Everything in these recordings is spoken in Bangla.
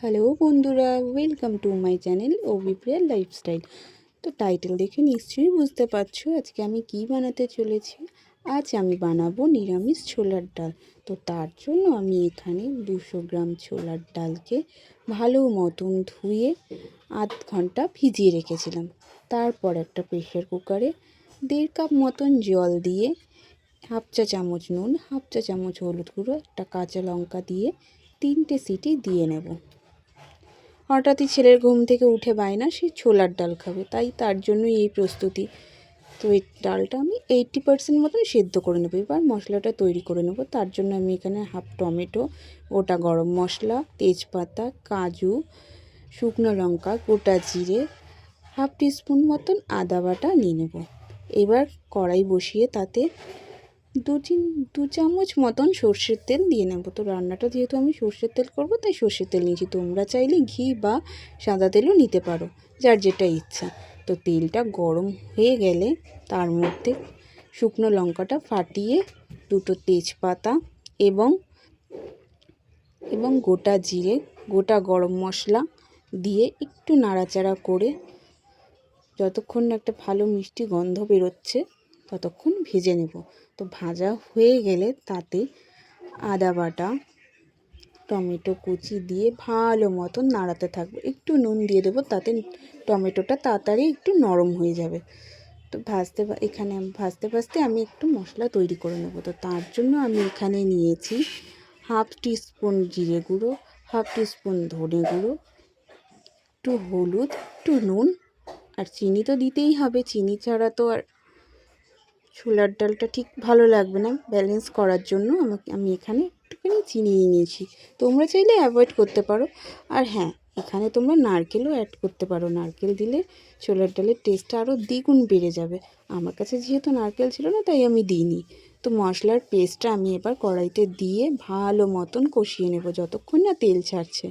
হ্যালো বন্ধুরা, welcome to my channel Abhipriya lifestyle. তো টাইটেল দেখে নিশ্চয়ই বুঝতে পারছো আজকে আমি কি বানাতে চলেছি। আজ আমি বানাবো নিরামিষ ছোলার ডাল। তো তার জন্য আমি এখানে 200 গ্রাম ছোলার ডালকে ভালো মতন ধুয়ে আধ ঘন্টা ভিজিয়ে রেখেছিলাম। তারপর একটা প্রেশার কুকারে 1.5 কাপ মতন জল দিয়ে হাফ চা চামচ নুন, হাফ চা চামচ হলুদ গুঁড়ো, একটা কাঁচা লঙ্কা দিয়ে 3টে সিটি দিয়ে নেব। হঠাৎই ছেলের ঘুম থেকে উঠে বায়না সে ছোলার ডাল খাবে, তাই তার জন্যই এই প্রস্তুতি। তো এই ডালটা আমি 80% মতন সেদ্ধ করে নেব। এবার মশলাটা তৈরি করে নেব। তার জন্য আমি এখানে হাফ টমেটো, গোটা গরম মশলা, তেজপাতা, কাজু, শুকনো লঙ্কা, গোটা জিরে, হাফ টিস্পুন মতন আদা বাটা নিয়ে নেব। এবার কড়াই বসিয়ে তাতে 2 চামচ মতন সর্ষের তেল দিয়ে নেব। তো রান্নাটা যেহেতু আমি সর্ষের তেল করব তাই সর্ষের তেল নিয়েছি। তোমরা চাইলে ঘি বা সাদা তেলও নিতে পারো, যার যেটা ইচ্ছা। তো তেলটা গরম হয়ে গেলে তার মধ্যে শুকনো লঙ্কাটা ফাটিয়ে, 2টো তেজপাতা এবং গোটা জিরে, গোটা গরম মশলা দিয়ে একটু নাড়াচাড়া করে যতক্ষণ না একটা ভালো মিষ্টি গন্ধ বেরোচ্ছে ততক্ষণ ভেজে নেব। তো ভাজা হয়ে গেলে তাতে আদা বাটা, টমেটো কুচি দিয়ে ভালো মতন নাড়াতে থাকবো। একটু নুন দিয়ে দেবো, তাতে টমেটোটা তাড়াতাড়ি একটু নরম হয়ে যাবে। তো ভাজতে ভাজতে আমি একটু মশলা তৈরি করে নেব। তো তার জন্য আমি এখানে নিয়েছি হাফ টিস্পুন জিরে গুঁড়ো, হাফ টিস্পুন ধনে গুঁড়ো, একটু হলুদ, একটু নুন, আর চিনি তো দিতেই হবে। চিনি ছাড়া তো আর ছোলার ডালটা ঠিক ভালো লাগবে না। ব্যালেন্স করার জন্য আমি এখানে একটুখানি চিনি নিয়েছি। তোমরা চাইলে অ্যাভয়েড করতে পারো। আর হ্যাঁ, এখানে তোমরা নারকেলও অ্যাড করতে পারো। নারকেল দিলে ছোলার ডালের টেস্টটা আরও দ্বিগুণ বেড়ে যাবে। আমার কাছে যেহেতু নারকেল ছিল না তাই আমি দিইনি। তো মশলার পেস্টটা আমি এবার কড়াইতে দিয়ে ভালো মতন কষিয়ে নেব যতক্ষণ না তেল ছাড়ছে।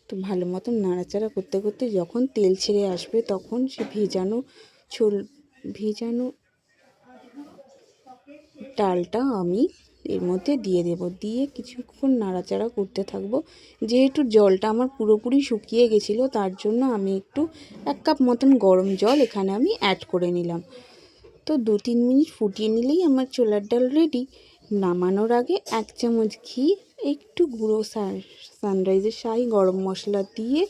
তো ভালো মতন নাড়াচাড়া করতে করতে যখন তেল ছেড়ে আসবে তখন সে ভেজানো ডালটা আমি এর মধ্যে দিয়ে দেব। দিয়ে কিছুক্ষণ নাড়াচাড়া করতে থাকবো। যেহেতু জলটা আমার পুরোপুরি শুকিয়ে গেছিলো তার জন্য আমি একটু 1 কাপ মতন গরম জল এখানে আমি অ্যাড করে নিলাম। তো 2-3 মিনিট ফুটিয়ে নিলেই আমার ছোলার ডাল রেডি। নামানোর আগে 1 চামচ ঘি, একটু গুঁড়ো সানরাইজের শাহি গরম মশলা দিয়ে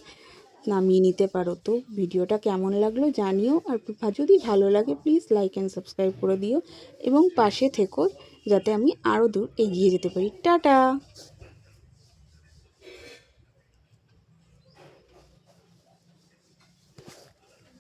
নামিয়ে নিতে পারো। তো ভিডিওটা কেমন লাগলো জানিও, আর যদি ভালো লাগে প্লিজ লাইক অ্যান্ড সাবস্ক্রাইব করে দিও এবং পাশে থেকো যাতে আমি আরও দূর এগিয়ে যেতে পারি। টাটা।